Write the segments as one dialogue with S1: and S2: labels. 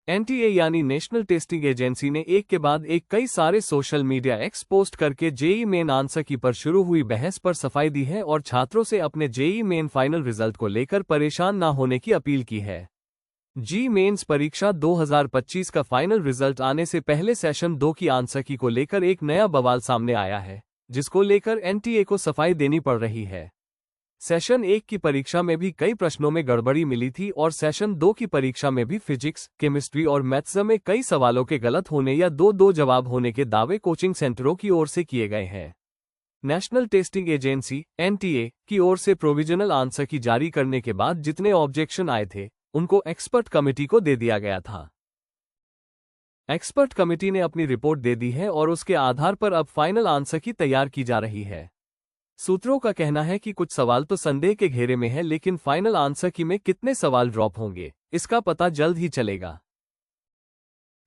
S1: NTA यानी national testing agency ने एक के बाद एक कई सारे सोशल मीडिया एक्स पोस्ट करके जेईई मेन आंसर की पर शुरू हुई बहस पर सफाई दी है और छात्रों से अपने जेईई मेन फाइनल रिजल्ट को लेकर परेशान न होने की अपील की है। जी मेंस परीक्षा 2025 का फाइनल रिजल्ट आने से पहले सेशन 2 की आंसर की को लेकर एक नया बवाल सामने आया है, जिसको लेकर एनटीए को सफाई देनी पड़ रही है। सेशन 1 की परीक्षा में भी कई प्रश्नों में गड़बड़ी मिली थी और सेशन 2 की परीक्षा में भी फिजिक्स, केमिस्ट्री और मैथ्स में कई सवालों के गलत होने या दो जवाब होने के दावे कोचिंग सेंटरों की ओर से किए गए हैं। नेशनल टेस्टिंग एजेंसी (एनटीए) की ओर से प्रोविजनल आंसर की जारी करने के बाद जितने ऑब्जेक्शन आए थे, उनको एक्सपर्ट कमेटी को दे दिया गया था। एक्सपर्ट कमेटी ने अपनी रिपोर्ट दे दी है और उसके आधार पर अब फाइनल आंसर की तैयार की जा रही है। सूत्रों का कहना है कि कुछ सवाल तो संदेह के घेरे में है, लेकिन फाइनल आंसर की में कितने सवाल ड्रॉप होंगे, इसका पता जल्द ही चलेगा।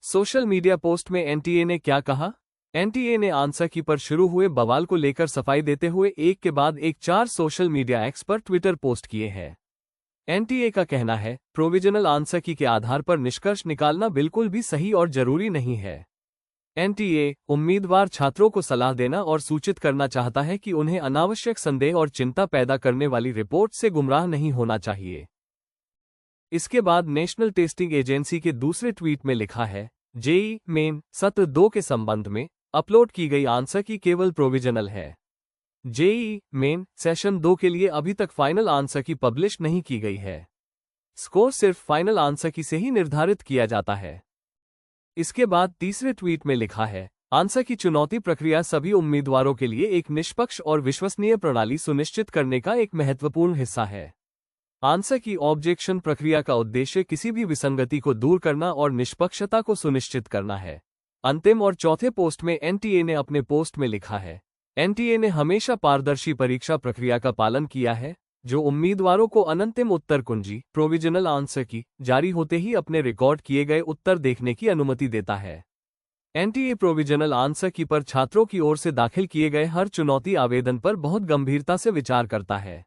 S1: सोशल मीडिया पोस्ट में एनटीए ने क्या कहा? एनटीए ने आंसर की पर शुरू हुए बवाल को लेकर सफाई देते हुए एक के बाद एक 4 सोशल मीडिया एक्स पर ट्विटर पोस्ट किए हैं। एनटीए का कहना है, प्रोविजनल आंसर की के आधार पर निष्कर्ष निकालना बिल्कुल भी सही और जरूरी नहीं है। एनटीए उम्मीदवार छात्रों को सलाह देना और सूचित करना चाहता है कि उन्हें अनावश्यक संदेह और चिंता पैदा करने वाली रिपोर्ट से गुमराह नहीं होना चाहिए। इसके बाद नेशनल टेस्टिंग एजेंसी के दूसरे ट्वीट में लिखा है, जेईई मेन सत्र 2 के संबंध में अपलोड की गई आंसर की केवल प्रोविजनल है। जेईई मेन सेशन 2 के लिए अभी तक फाइनल आंसर की पब्लिश नहीं की गई है। स्कोर सिर्फ फाइनल आंसर की से ही निर्धारित किया जाता है। इसके बाद तीसरे ट्वीट में लिखा है, आंसर की चुनौती प्रक्रिया सभी उम्मीदवारों के लिए एक निष्पक्ष और विश्वसनीय प्रणाली सुनिश्चित करने का एक महत्वपूर्ण हिस्सा है। आंसर की ऑब्जेक्शन प्रक्रिया का उद्देश्य किसी भी विसंगति को दूर करना और निष्पक्षता को सुनिश्चित करना है। अंतिम और चौथे पोस्ट में एनटीए ने अपने पोस्ट में लिखा है, एनटीए ने हमेशा पारदर्शी परीक्षा प्रक्रिया का पालन किया है, जो उम्मीदवारों को अनंतिम उत्तर कुंजी प्रोविजनल आंसर की जारी होते ही अपने रिकॉर्ड किए गए उत्तर देखने की अनुमति देता है। एनटीए प्रोविजनल आंसर की पर छात्रों की ओर से दाखिल किए गए हर चुनौती आवेदन पर बहुत गंभीरता से विचार करता है।